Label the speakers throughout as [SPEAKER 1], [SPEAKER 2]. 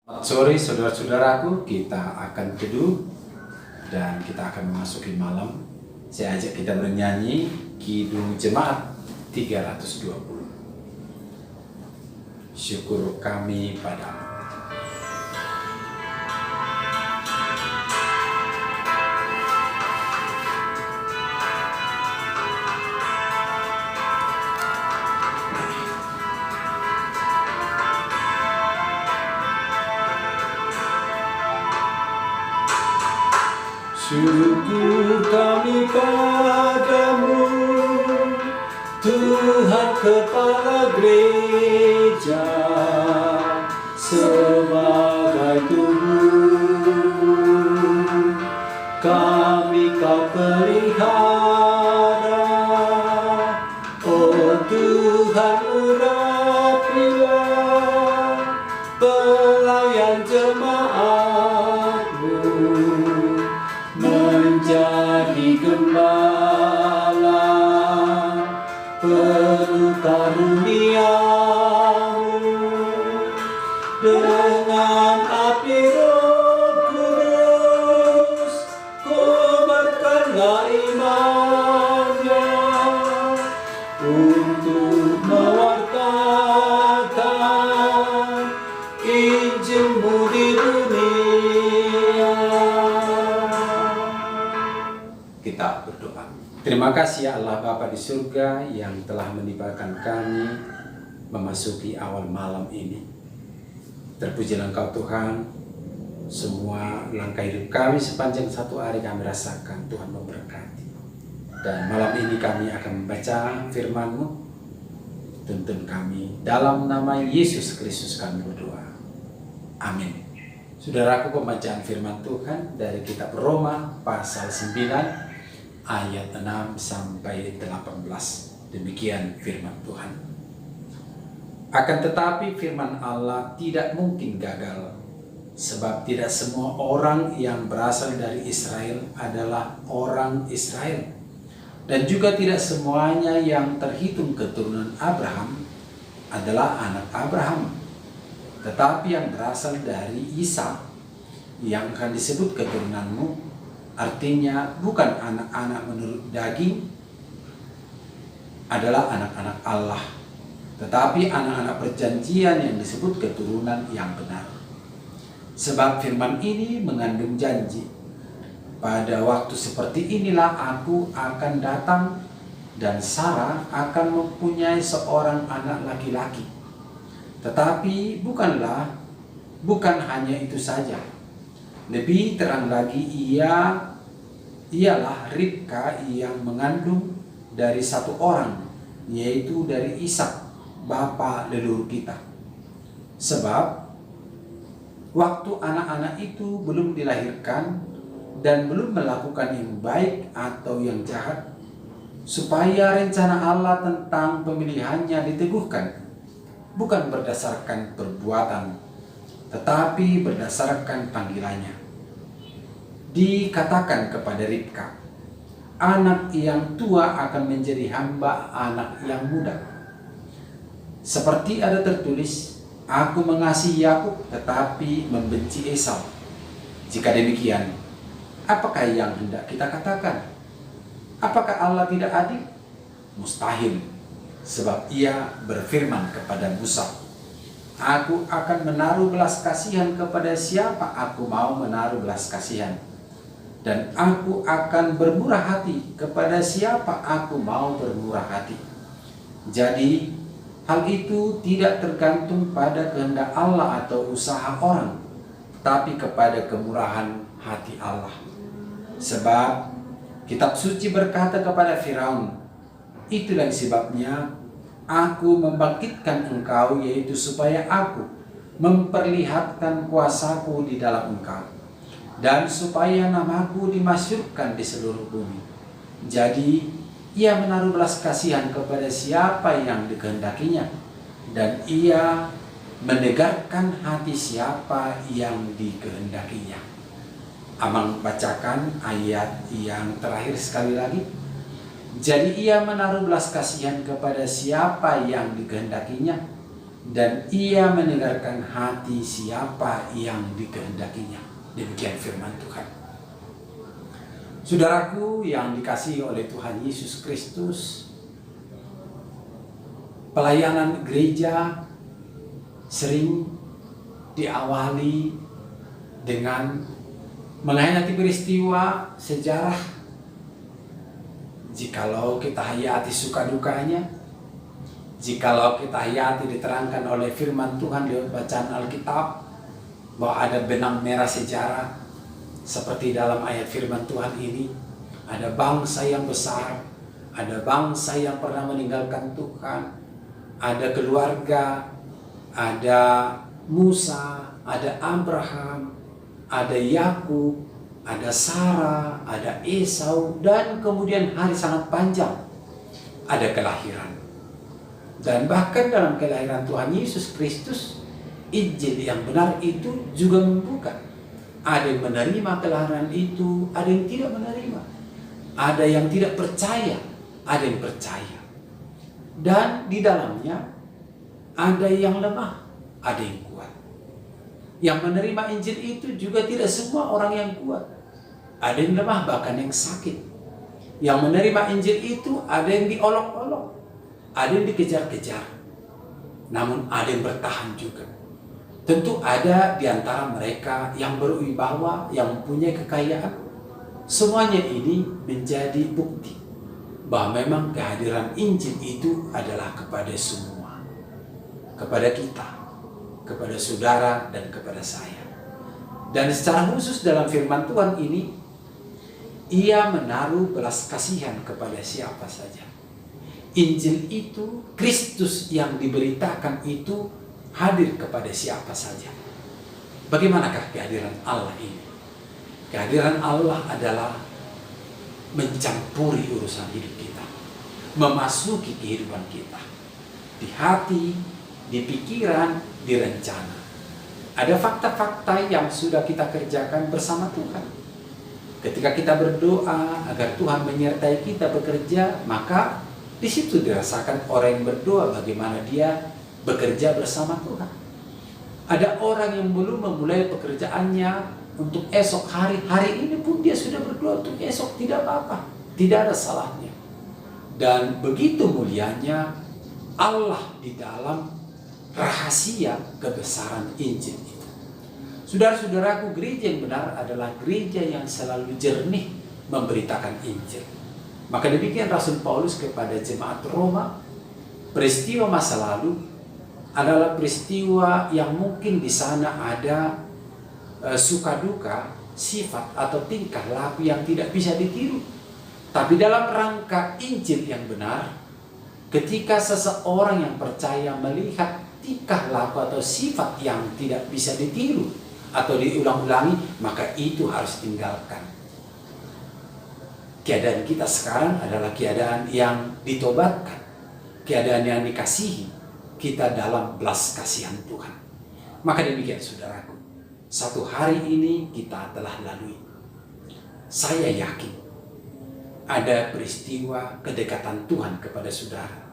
[SPEAKER 1] Selamat sore saudara-saudaraku, kita akan teduh dan kita akan memasuki malam. Saya ajak kita bernyanyi Kidung Jemaat 320. Syukur kami padamu. Syukur kami padamu, Tuhan Kepala Gereja, sebagai tubuh kami kau pelihara. Oh Tuhan, urapilah pelayan jemaat-Mu menjadi gembala penuh karunia-Mu. Dengan api Roh Kudus kobarkanlah imannya untuk mewartakan Injil-Mu di dunia. Kita berdoa. Terima kasih ya Allah Bapa di surga yang telah menibakan kami memasuki awal malam ini. Terpujilah Engkau Tuhan, semua langkah hidup kami sepanjang satu hari kami rasakan Tuhan memberkati. Dan malam ini kami akan membaca firman-Mu. Tuntun kami dalam nama Yesus Kristus kami berdoa. Amin. Saudaraku, pembacaan firman Tuhan dari kitab Roma pasal 9 ayat 6 sampai 18. Demikian firman Tuhan. Akan tetapi firman Allah tidak mungkin gagal, sebab tidak semua orang yang berasal dari Israel adalah orang Israel, dan juga tidak semuanya yang terhitung keturunan Abraham adalah anak Abraham. Tetapi yang berasal dari Isa, yang akan disebut keturunanmu, artinya bukan anak-anak menurut daging, adalah anak-anak Allah, tetapi anak-anak perjanjian yang disebut keturunan yang benar. Sebab firman ini mengandung janji, pada waktu seperti inilah aku akan datang dan Sarah akan mempunyai seorang anak laki-laki. Tetapi bukan hanya itu saja. Lebih terang lagi ialah Ribka yang mengandung dari satu orang, yaitu dari Ishak, bapa leluhur kita. Sebab waktu anak-anak itu belum dilahirkan dan belum melakukan yang baik atau yang jahat, supaya rencana Allah tentang pemilihannya diteguhkan, bukan berdasarkan perbuatan, tetapi berdasarkan panggilannya. Dikatakan kepada Ribka, anak yang tua akan menjadi hamba anak yang muda. Seperti ada tertulis, aku mengasihi Yakub tetapi membenci Esau. Jika demikian, apakah yang hendak kita katakan? Apakah Allah tidak adil? Mustahil, sebab Ia berfirman kepada Musa, aku akan menaruh belas kasihan kepada siapa aku mau menaruh belas kasihan, dan aku akan bermurah hati kepada siapa aku mau bermurah hati. Jadi hal itu tidak tergantung pada kehendak Allah atau usaha orang, tetapi kepada kemurahan hati Allah. Sebab kitab suci berkata kepada Firaun, itulah sebabnya aku membangkitkan engkau, yaitu supaya aku memperlihatkan kuasaku di dalam engkau, dan supaya namaku dimasyhurkan di seluruh bumi. Jadi Ia menaruh belas kasihan kepada siapa yang dikehendakinya, dan Ia menegarkan hati siapa yang dikehendakinya. Amang bacakan ayat yang terakhir sekali lagi. Jadi ia menaruh belas kasihan kepada siapa yang dikehendakinya, dan ia mendengarkan hati siapa yang dikehendakinya. Demikian firman Tuhan. Saudaraku yang dikasihi oleh Tuhan Yesus Kristus, pelayanan gereja sering diawali dengan menghayati peristiwa sejarah. Jikalau kita hayati suka dukanya, jikalau kita hayati diterangkan oleh firman Tuhan lewat bacaan Alkitab, bahwa ada benang merah sejarah seperti dalam ayat firman Tuhan ini. Ada bangsa yang besar, ada bangsa yang pernah meninggalkan Tuhan, ada keluarga, ada Musa, ada Abraham, ada Yakub, ada Sarah, ada Esau, dan kemudian hari sangat panjang ada kelahiran. Dan bahkan dalam kelahiran Tuhan Yesus Kristus, Injil yang benar itu juga membuka. Ada yang menerima kelahiran itu, ada yang tidak menerima. Ada yang tidak percaya, ada yang percaya. Dan di dalamnya ada yang lemah, ada yang kuat. Yang menerima Injil itu juga tidak semua orang yang kuat. Ada yang lemah, bahkan yang sakit. Yang menerima Injil itu ada yang diolok-olok, ada yang dikejar-kejar. Namun ada yang bertahan juga. Tentu ada di antara mereka yang berwibawa, yang mempunyai kekayaan. Semuanya ini menjadi bukti bahwa memang kehadiran Injil itu adalah kepada semua. Kepada kita, kepada saudara, dan kepada saya. Dan secara khusus dalam firman Tuhan ini, ia menaruh belas kasihan kepada siapa saja. Injil itu, Kristus yang diberitakan itu hadir kepada siapa saja. Bagaimanakah kehadiran Allah ini? Kehadiran Allah adalah mencampuri urusan hidup kita, memasuki kehidupan kita, di hati, di pikiran, di rencana. Ada fakta-fakta yang sudah kita kerjakan bersama Tuhan. Ketika kita berdoa agar Tuhan menyertai kita bekerja, maka di situ dirasakan orang yang berdoa bagaimana dia bekerja bersama Tuhan. Ada orang yang belum memulai pekerjaannya untuk esok hari, hari ini pun dia sudah berdoa untuk esok, tidak apa-apa, tidak ada salahnya. Dan begitu mulianya Allah di dalam rahasia kebesaran Injil itu. Saudara-saudaraku, gereja yang benar adalah gereja yang selalu jernih memberitakan Injil. Maka demikian Rasul Paulus kepada jemaat Roma, peristiwa masa lalu adalah peristiwa yang mungkin di sana ada suka duka, sifat atau tingkah laku yang tidak bisa ditiru. Tapi dalam rangka Injil yang benar, ketika seseorang yang percaya melihat tingkah laku atau sifat yang tidak bisa ditiru atau diulang-ulangi, maka itu harus tinggalkan. Keadaan kita sekarang adalah keadaan yang ditobatkan, keadaan yang dikasihi, kita dalam belas kasihan Tuhan. Maka demikian saudaraku, satu hari ini kita telah lalui. Saya yakin ada peristiwa kedekatan Tuhan kepada saudara.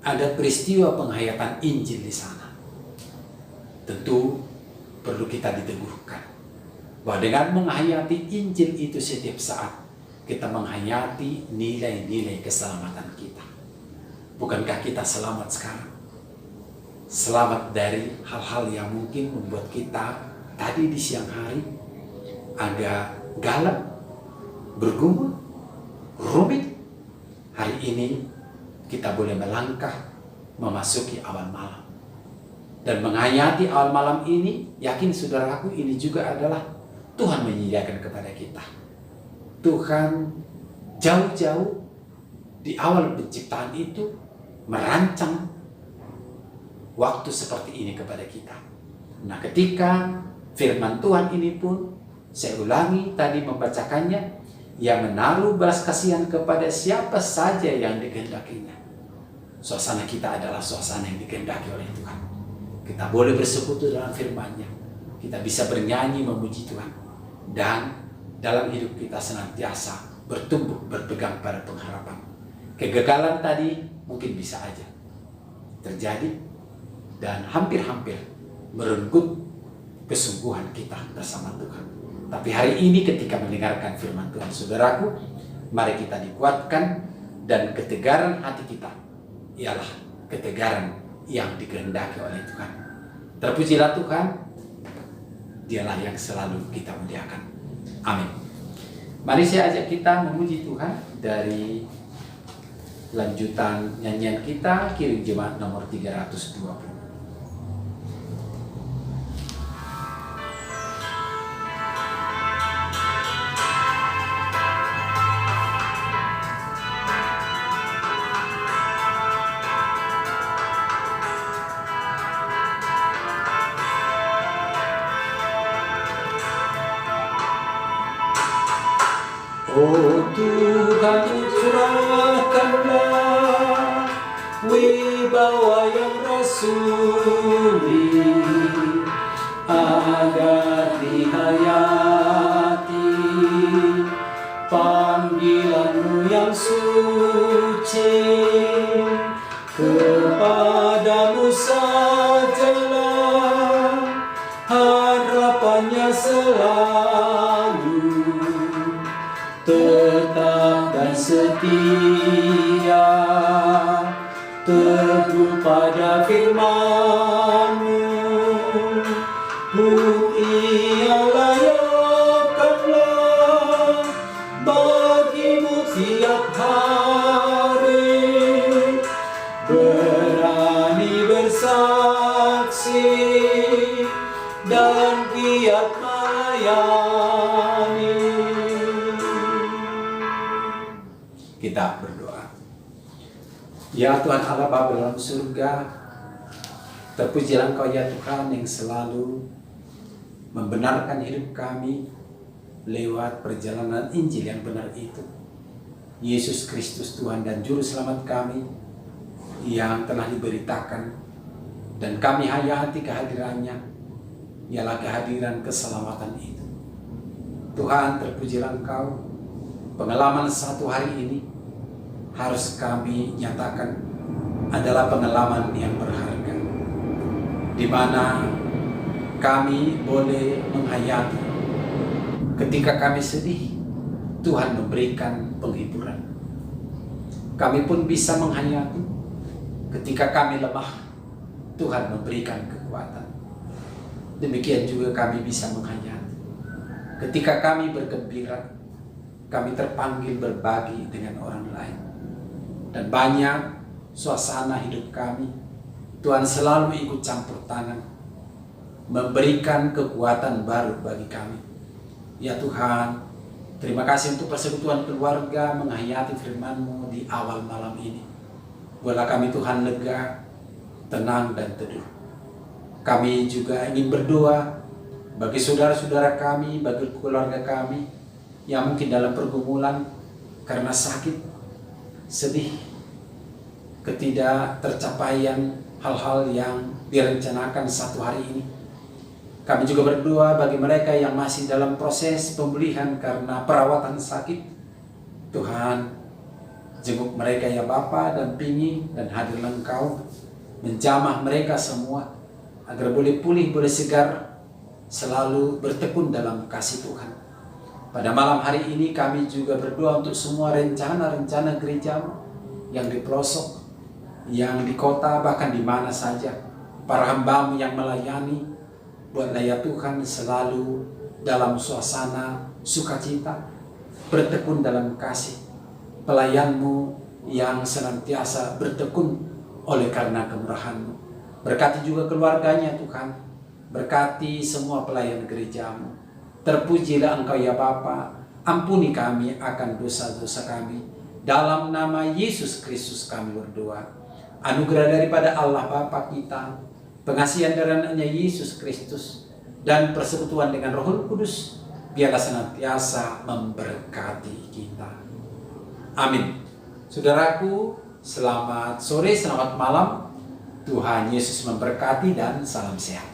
[SPEAKER 1] Ada peristiwa penghayatan Injil di sana. Tentu perlu kita diteguhkan bahwa dengan menghayati Injil itu setiap saat, kita menghayati nilai-nilai keselamatan kita. Bukankah kita selamat sekarang? Selamat dari hal-hal yang mungkin membuat kita tadi di siang hari agak galak, bergumul, rumit. Hari ini kita boleh melangkah memasuki awal malam. Dan menghayati awal malam ini, yakin saudaraku, ini juga adalah Tuhan menyediakan kepada kita. Tuhan jauh-jauh di awal penciptaan itu merancang waktu seperti ini kepada kita. Nah, ketika firman Tuhan ini pun, saya ulangi tadi membacakannya, yang menaruh belas kasihan kepada siapa saja yang dikehendakinya. Suasana kita adalah suasana yang dikehendaki oleh Tuhan. Kita boleh bersekutu dalam firman-Nya. Kita bisa bernyanyi memuji Tuhan. Dan dalam hidup kita senantiasa bertumbuh, berpegang pada pengharapan. Kegagalan tadi mungkin bisa aja terjadi. dan hampir-hampir merenggut kesungguhan kita bersama Tuhan. Tapi hari ini ketika mendengarkan firman Tuhan, saudaraku, mari kita dikuatkan, dan ketegaran hati kita ialah ketegaran yang dikehendaki oleh Tuhan. Terpujilah Tuhan, Dialah yang selalu kita muliakan. Amin. Mari saya ajak kita memuji Tuhan dari lanjutan nyanyian kita, Kirim Jemaat nomor 320. Oh Tuhan, curahkanlah wibawa yang rasuli, agar dihayati panggilan-Mu yang suci. Kepadamu sajalah harapannya selalu, tetap dan setia, teguh pada firman-Mu. Ia layakkanlah bagi-Mu tiap hari, berani bersaksi dan giat melayani. Kita berdoa. Ya Tuhan Allah Bapa dalam surga, terpujilah Engkau ya Tuhan yang selalu membenarkan hidup kami lewat perjalanan Injil yang benar itu. Yesus Kristus Tuhan dan Juru Selamat kami yang telah diberitakan, dan kami hayati kehadirannya, ialah kehadiran keselamatan itu. Tuhan, terpujilah Engkau, pengalaman satu hari ini harus kami nyatakan adalah pengalaman yang berharga, di mana kami boleh menghayati ketika kami sedih, Tuhan memberikan penghiburan. Kami pun bisa menghayati ketika kami lemah, Tuhan memberikan kekuatan. Demikian juga kami bisa menghayati ketika kami bergembira, kami terpanggil berbagi dengan orang lain. Dan banyak suasana hidup kami, Tuhan selalu ikut campur tangan, memberikan kekuatan baru bagi kami. Ya Tuhan, terima kasih untuk persekutuan keluarga menghayati firman-Mu di awal malam ini. Buatlah kami Tuhan lega, tenang dan teduh. Kami juga ingin berdoa bagi saudara-saudara kami, bagi keluarga kami yang mungkin dalam pergumulan karena sakit, sedih, ketidaktercapaian hal-hal yang direncanakan satu hari ini. Kami juga berdoa bagi mereka yang masih dalam proses pemulihan karena perawatan sakit. Tuhan, jenguk mereka ya Bapa, dan dampingi dan hadirlah Engkau menjamah mereka semua agar boleh pulih, boleh segar, selalu bertekun dalam kasih Tuhan. Pada malam hari ini kami juga berdoa untuk semua rencana-rencana gereja yang di pelosok, yang di kota, bahkan di mana saja. Para hamba-Mu yang melayani, buatlah ya Tuhan selalu dalam suasana sukacita, bertekun dalam kasih. Pelayan-Mu yang senantiasa bertekun oleh karena kemurahan-Mu. Berkati juga keluarganya Tuhan, berkati semua pelayan gereja-Mu. Terpujilah Engkau ya Bapa, ampuni kami akan dosa-dosa kami. Dalam nama Yesus Kristus kami berdoa. Anugerah daripada Allah Bapa kita, pengasihan dari anaknya Yesus Kristus, dan persekutuan dengan Roh Kudus, biarlah senantiasa memberkati kita. Amin. Saudaraku, selamat sore, selamat malam. Tuhan Yesus memberkati dan salam sehat.